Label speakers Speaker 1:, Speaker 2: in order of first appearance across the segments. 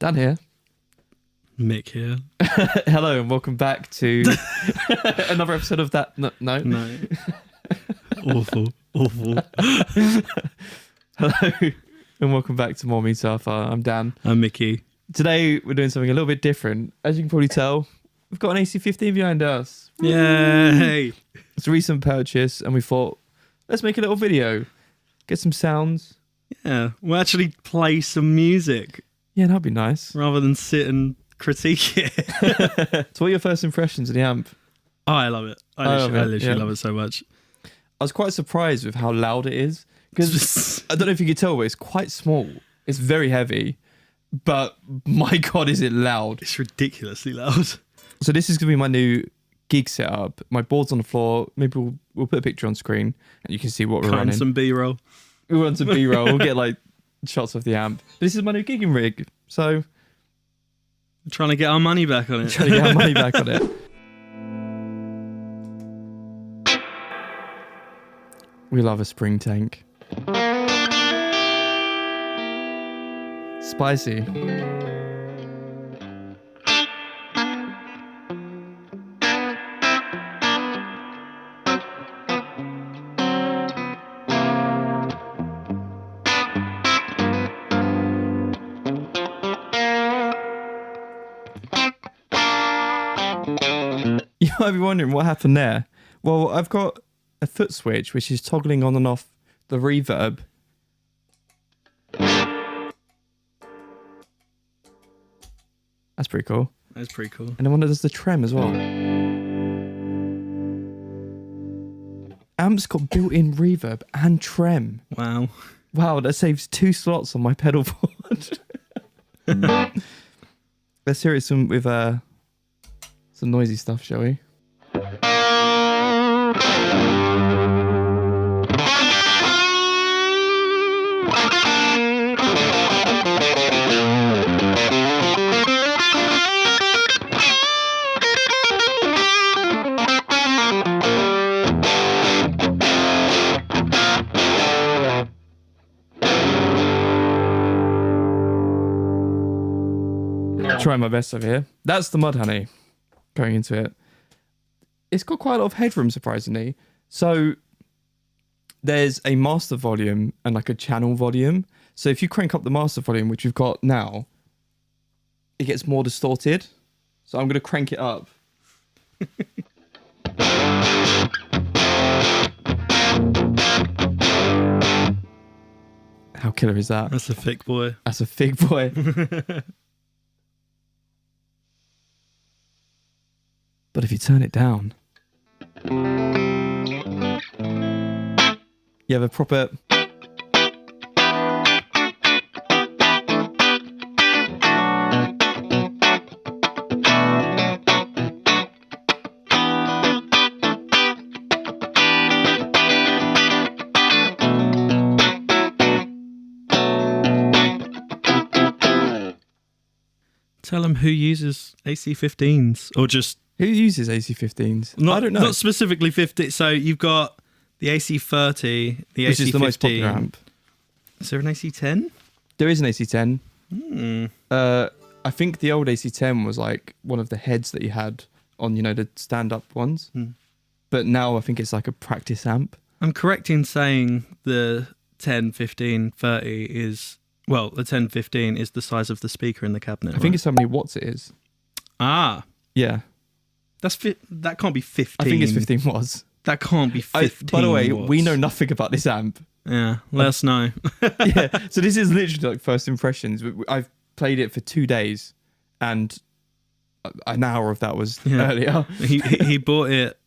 Speaker 1: Dan here.
Speaker 2: Mick here.
Speaker 1: Hello and welcome back to another episode of that. No.
Speaker 2: Awful.
Speaker 1: Hello and welcome back to More Me Surfer. I'm Dan.
Speaker 2: I'm Mickey.
Speaker 1: Today we're doing something a little bit different. As you can probably tell, we've got an AC15 behind us.
Speaker 2: Yay!
Speaker 1: It's a recent purchase and we thought, let's make a little video. Get some sounds.
Speaker 2: Yeah, we'll actually play some music
Speaker 1: Yeah, that'd be nice.
Speaker 2: rather than sit and critique it.
Speaker 1: So what are your first impressions of the amp?
Speaker 2: Oh, I love it. I literally love it so much.
Speaker 1: I was quite surprised with how loud it is. Because I don't know if you could tell, but it's quite small. It's very heavy. But my God, is it loud.
Speaker 2: It's ridiculously loud.
Speaker 1: So this is going to be my new gig setup. My board's on the floor. Maybe we'll put a picture on screen and you can see what we're
Speaker 2: Cut
Speaker 1: running.
Speaker 2: some B-roll.
Speaker 1: We'll run some B-roll. We'll get like shots of the amp. This is my new gigging rig. So
Speaker 2: We're trying to get our money back on it.
Speaker 1: trying to get our money back on it. We love a spring tank. Spicy. You might be wondering what happened there. Well, I've got a foot switch which is toggling on and off the reverb. That's pretty cool.
Speaker 2: That's pretty cool.
Speaker 1: And then one that does the trem as well. Amp's got built-in reverb and trem.
Speaker 2: Wow.
Speaker 1: Wow, that saves 2 slots on my pedal board. Let's hear it with some noisy stuff, shall we? Trying my best over here. That's the Mudhoney going into it. It's got quite a lot of headroom, surprisingly. So there's a master volume and like a channel volume. So if you crank up the master volume, which we've got now, it gets more distorted. So I'm going to crank it up. How killer is that?
Speaker 2: That's a thick boy.
Speaker 1: That's a fig boy. But if you turn it down, you have a proper...
Speaker 2: Tell them who uses AC15s or just...
Speaker 1: Who uses AC15s? I don't know.
Speaker 2: Not specifically 50. So you've got the AC30, the
Speaker 1: Which
Speaker 2: AC15.
Speaker 1: is the most popular amp.
Speaker 2: Is there an AC10?
Speaker 1: There is an AC10.
Speaker 2: Hmm.
Speaker 1: I think the old AC10 was like one of the heads that you had on, the stand-up ones. But now I think it's like a practice amp.
Speaker 2: I'm correct in saying the 10, 15, 30 is... Well, the 10, 15 is the size of the speaker in the cabinet.
Speaker 1: I think it's how many watts it is.
Speaker 2: Ah.
Speaker 1: Yeah.
Speaker 2: That can't be 15.
Speaker 1: I think it's 15 watts.
Speaker 2: That can't be 15
Speaker 1: By the way,
Speaker 2: watts.
Speaker 1: we know nothing about this amp.
Speaker 2: Yeah, let us know.
Speaker 1: Yeah, so this is literally like first impressions. I've played it for 2 days and an hour of that was earlier.
Speaker 2: he bought it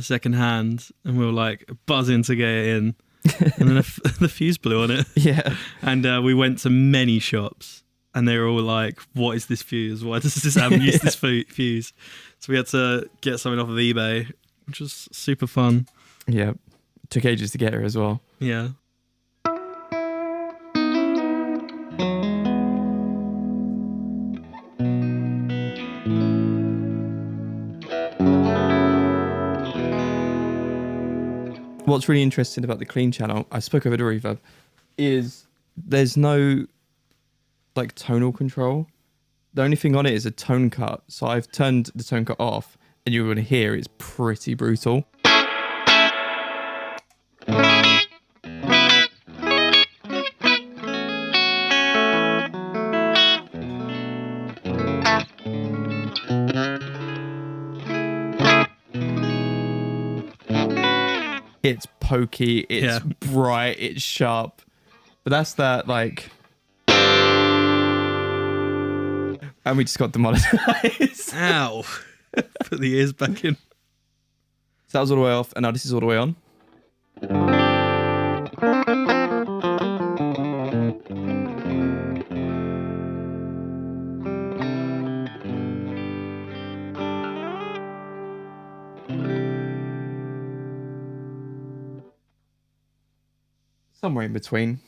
Speaker 2: second hand and we were like buzzing to get it in. And then the fuse blew on it.
Speaker 1: Yeah.
Speaker 2: And we went to many shops and they were all like, what is this fuse? Why does this amp use this fuse? So we had to get something off of eBay, which was super fun.
Speaker 1: Yeah. Took ages to get her as well.
Speaker 2: Yeah.
Speaker 1: What's really interesting about the clean channel, I spoke over the reverb, is there's no like tonal control. The only thing on it is a tone cut. So I've turned the tone cut off, and you're going to hear it's pretty brutal. It's pokey, it's bright, it's sharp. But that's that, like... And we just got demonetized.
Speaker 2: Ow. Put the ears back in.
Speaker 1: So that was all the way off, and now this is all the way on. Somewhere in between.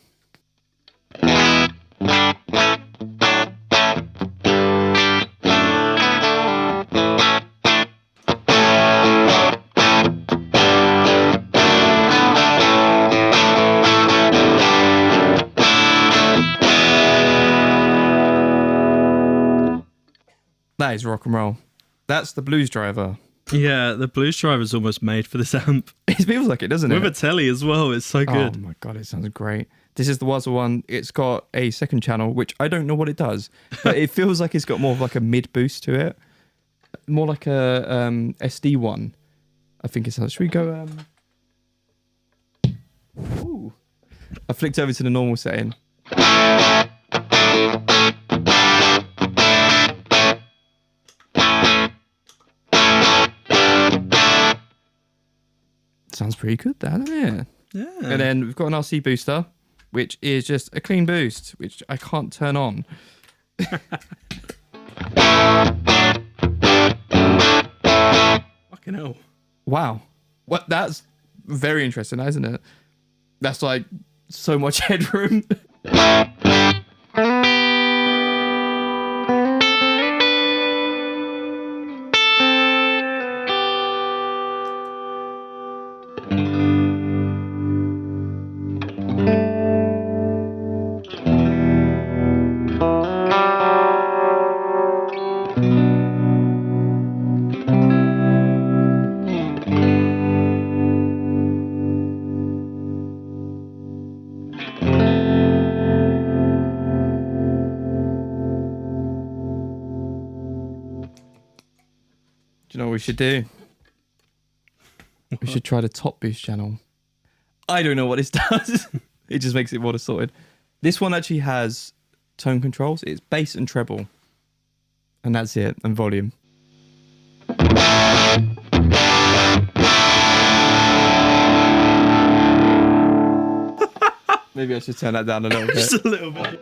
Speaker 1: That is rock and roll. That's the Blues Driver.
Speaker 2: Yeah, the Blues Driver is almost made for this amp.
Speaker 1: It feels like it, doesn't it?
Speaker 2: With a telly as well. It's so good.
Speaker 1: Oh my God, it sounds great. This is the Waza one. It's got a second channel, which I don't know what it does, but it feels like it's got more of like a mid boost to it. More like a SD one. I think it's... Should we go... Ooh. I flicked over to the normal setting. Sounds pretty good, that, doesn't it?
Speaker 2: Yeah.
Speaker 1: And then we've got an RC booster, which is just a clean boost, which I can't turn on.
Speaker 2: Fucking hell.
Speaker 1: Wow. What? That's very interesting, isn't it? That's like so much headroom. Do you know what we should do? We should try the top boost channel. I don't know what this does. It just makes it more distorted. This one actually has tone controls. It's bass and treble. And that's it. And volume. Maybe I should turn that down a little bit.
Speaker 2: Just a little bit.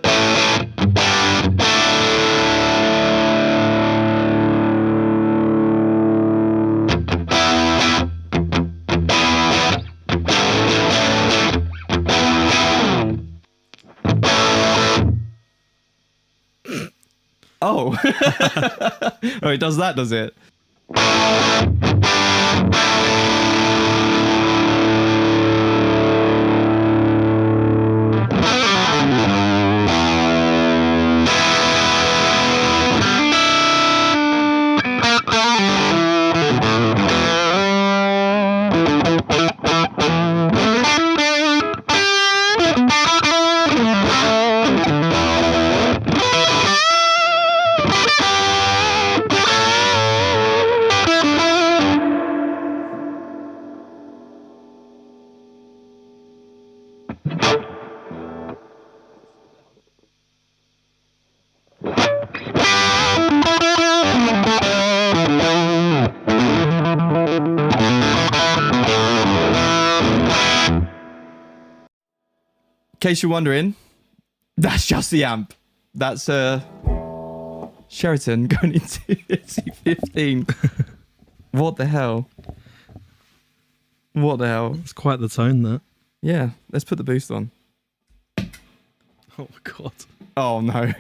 Speaker 1: Oh. Oh, it does that, does it? In case you're wondering, that's just the amp. That's Sheraton going into C15. What the hell? What the hell?
Speaker 2: It's quite the tone, that.
Speaker 1: Yeah, let's put the boost on.
Speaker 2: Oh my God.
Speaker 1: Oh no.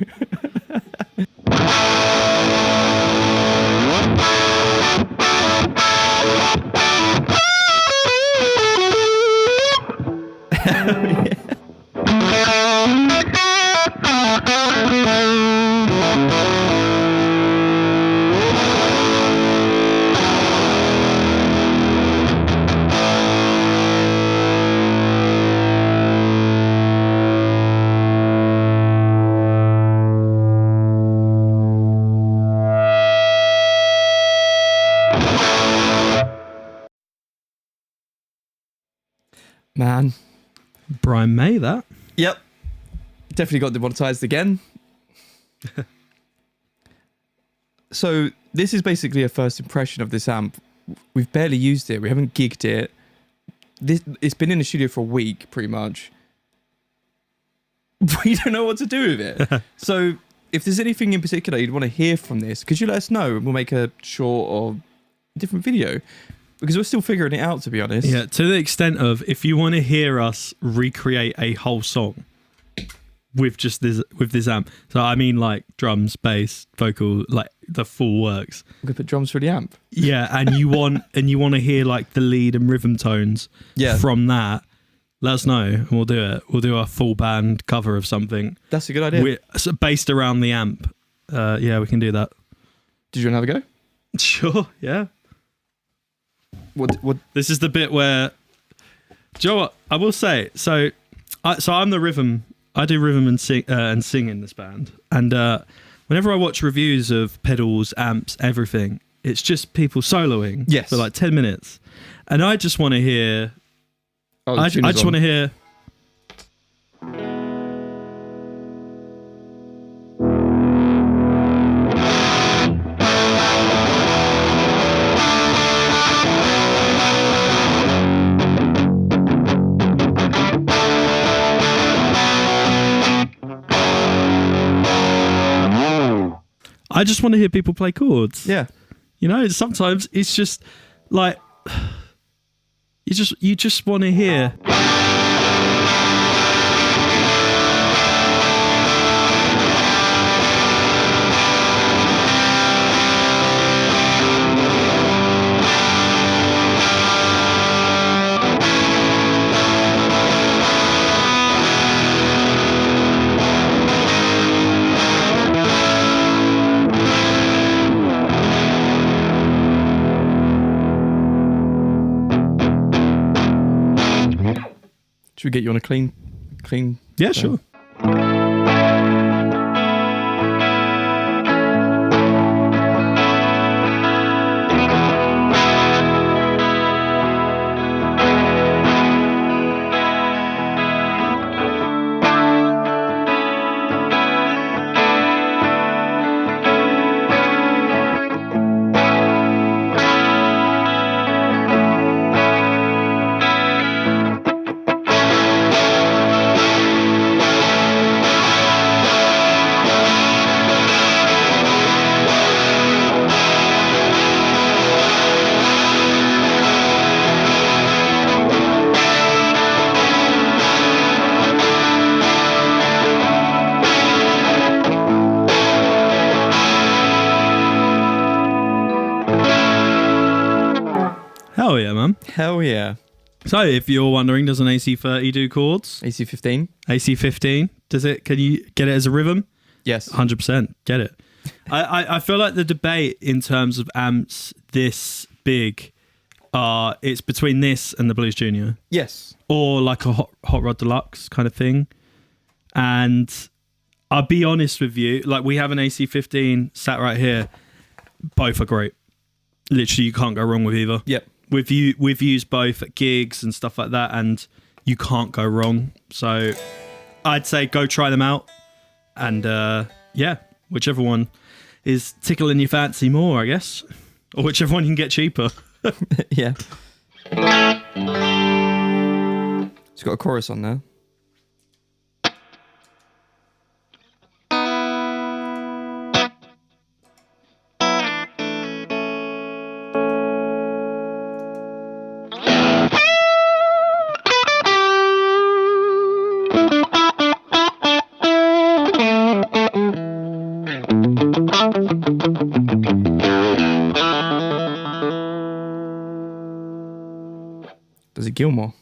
Speaker 1: Man.
Speaker 2: Brian May, that.
Speaker 1: Yep. Definitely got demonetized again. So this is basically a first impression of this amp. We've barely used it. We haven't gigged it. It's been in the studio for a week, pretty much. We don't know what to do with it. So if there's anything in particular you'd want to hear from this, could you let us know and we'll make a short or different video? Because we're still figuring it out, to be honest.
Speaker 2: Yeah, to the extent of if you want to hear us recreate a whole song with just this amp. So I mean like drums, bass, vocal, like the full works.
Speaker 1: I'm gonna put drums for the amp.
Speaker 2: Yeah, and you want to hear like the lead and rhythm tones from that. Let us know and we'll do it. We'll do a full band cover of something.
Speaker 1: That's a good idea.
Speaker 2: Based around the amp. Yeah, we can do that.
Speaker 1: Did you want to have a go?
Speaker 2: Sure, yeah.
Speaker 1: What?
Speaker 2: This is the bit where, do you know what? I will say, so I'm the rhythm. I do rhythm and sing in this band. And whenever I watch reviews of pedals, amps, everything, it's just people soloing for like 10 minutes. And I just want to hear... I just want to hear... I just want to hear people play chords.
Speaker 1: Yeah.
Speaker 2: You know, sometimes it's just like you just want to hear.
Speaker 1: Should we get you on a clean?
Speaker 2: Yeah, sure. Hell yeah, man.
Speaker 1: Hell yeah.
Speaker 2: So, if you're wondering, does an AC30 do chords?
Speaker 1: AC15?
Speaker 2: AC15. Does it? Can you get it as a rhythm?
Speaker 1: Yes.
Speaker 2: 100%. Get it. I feel like the debate in terms of amps this big, it's between this and the Blues Junior.
Speaker 1: Yes.
Speaker 2: Or like a Hot Rod Deluxe kind of thing. And I'll be honest with you, like we have an AC15 sat right here. Both are great. Literally, you can't go wrong with either.
Speaker 1: Yep.
Speaker 2: We've used both at gigs and stuff like that, and you can't go wrong. So I'd say go try them out, and yeah, whichever one is tickling your fancy more, I guess, or whichever one you can get cheaper.
Speaker 1: Yeah. It's got a chorus on there. Does it Gilmore?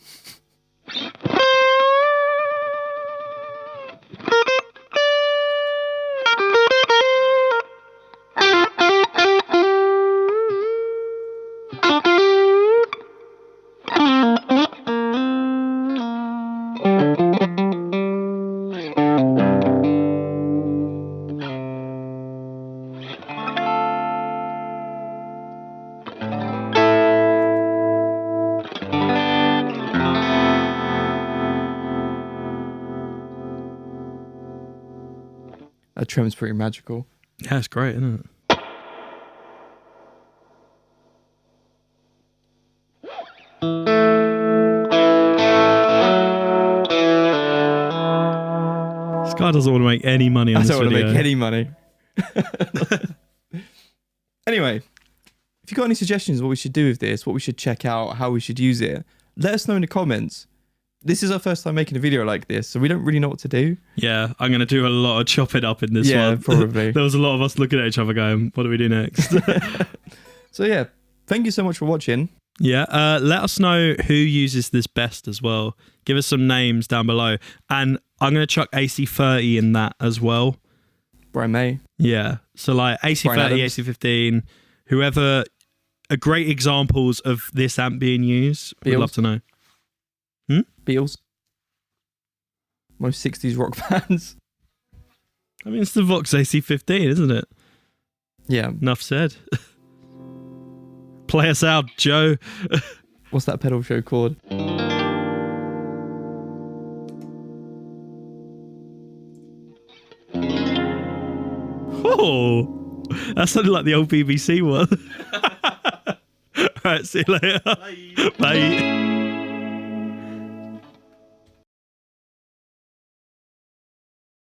Speaker 1: trem's pretty magical.
Speaker 2: Yeah, it's great, isn't it? This guy doesn't want to make any money on this video.
Speaker 1: I don't want to make any money. Anyway, if you've got any suggestions what we should do with this, what we should check out, how we should use it, let us know in the comments. This is our first time making a video like this, so we don't really know what to do.
Speaker 2: Yeah, I'm going to do a lot of chopping up in this one.
Speaker 1: Yeah, probably.
Speaker 2: There was a lot of us looking at each other going, what do we do next?
Speaker 1: So yeah, thank you so much for watching.
Speaker 2: Yeah, let us know who uses this best as well. Give us some names down below. And I'm going to chuck AC30 in that as well.
Speaker 1: Brian May.
Speaker 2: Yeah, so like AC30, AC15, whoever are great examples of this amp being used. We'd love to know.
Speaker 1: Beatles. Most 60s rock bands.
Speaker 2: I mean, it's the VOX AC15, isn't it?
Speaker 1: Yeah.
Speaker 2: Enough said. Play us out, Joe.
Speaker 1: What's that pedal show called?
Speaker 2: Oh, that sounded like the old BBC one. All right, see you later. Bye. Bye.